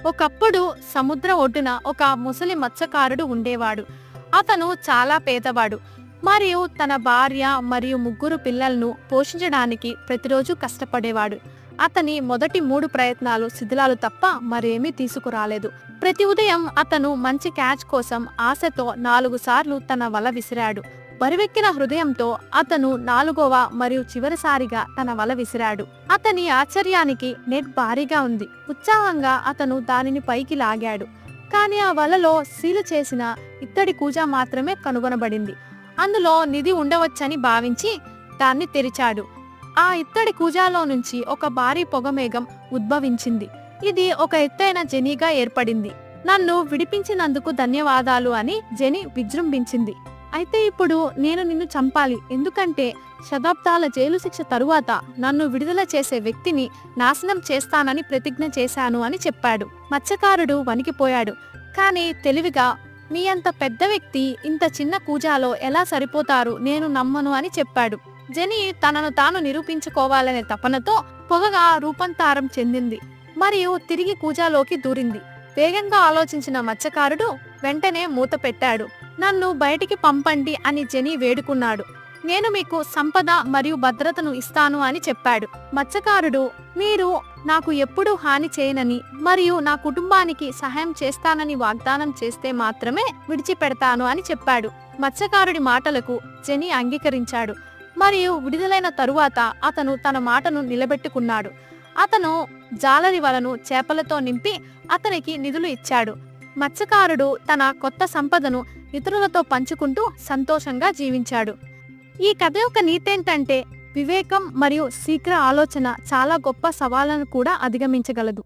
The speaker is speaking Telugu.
ఒకప్పుడు సముద్ర ఒడ్డున ఒక ముసలి మత్స్యకారుడు ఉండేవాడు. అతను చాలా పేదవాడు మరియు తన భార్య మరియు 3 పిల్లలను పోషించడానికి ప్రతిరోజు కష్టపడేవాడు. అతని మొదటి 3 ప్రయత్నాలు శిథిలాలు తప్ప మరేమీ తీసుకురాలేదు. ప్రతి ఉదయం అతను మంచి క్యాచ్ కోసం ఆశతో 4 సార్లు తన వల విసిరాడు. బరువెక్కిన హృదయంతో అతను 4వ మరియు చివరిసారిగా తన వల విసిరాడు. అతని ఆశ్చర్యానికి నెట్ భారీగా ఉంది. ఉత్సాహంగా అతను దానిని పైకి లాగాడు. కానీ ఆ వలలో సీలు చేసిన ఇత్తడి కూజా మాత్రమే కనుగొనబడింది. అందులో నిధి ఉండవచ్చని భావించి దాన్ని తెరిచాడు. ఆ ఇత్తడి కూజాలో నుంచి ఒక భారీ పొగమేఘం ఉద్భవించింది. ఇది ఒక ఎత్తైన జెనీగా ఏర్పడింది. నన్ను విడిపించినందుకు ధన్యవాదాలు అని జెనీ విజృంభించింది. అయితే ఇప్పుడు నేను నిన్ను చంపాలి, ఎందుకంటే శతాబ్దాల జైలు శిక్ష తరువాత నన్ను విడుదల చేసే వ్యక్తిని నాశనం చేస్తానని ప్రతిజ్ఞ చేశాను అని చెప్పాడు. మత్స్యకారుడు వణికిపోయాడు. కానీ తెలివిగా, మీ అంత పెద్ద వ్యక్తి ఇంత చిన్న కూజాలో ఎలా సరిపోతారు, నేను నమ్మను అని చెప్పాడు. జెనీ తనను తాను నిరూపించుకోవాలనే తపనతో పొగగా రూపాంతరం చెందింది మరియు తిరిగి కూజాలోకి దూరింది. వేగంగా ఆలోచించిన మత్స్యకారుడు వెంటనే మూత పెట్టాడు. నన్ను బయటికి పంపండి అని జెనీ వేడుకున్నాడు. నేను మీకు సంపద మరియు భద్రతను ఇస్తాను అని చెప్పాడు. మత్స్యకారుడు, మీరు నాకు ఎప్పుడూ హాని చేయనని మరియు నా కుటుంబానికి సహాయం చేస్తానని వాగ్దానం చేస్తే మాత్రమే విడిచిపెడతాను అని చెప్పాడు. మత్స్యకారుడి మాటలకు జెనీ అంగీకరించాడు మరియు విడుదలైన తరువాత అతను తన మాటను నిలబెట్టుకున్నాడు. అతను జాలరి వలను చేపలతో నింపి అతనికి నిధులు ఇచ్చాడు. మత్స్యకారుడు తన కొత్త సంపదను ఇతరులతో పంచుకుంటూ సంతోషంగా జీవించాడు. ఈ కథ యొక్క నీతేంటంటే, వివేకం మరియు శీఘ్ర ఆలోచన చాలా గొప్ప సవాళ్లను కూడా అధిగమించగలదు.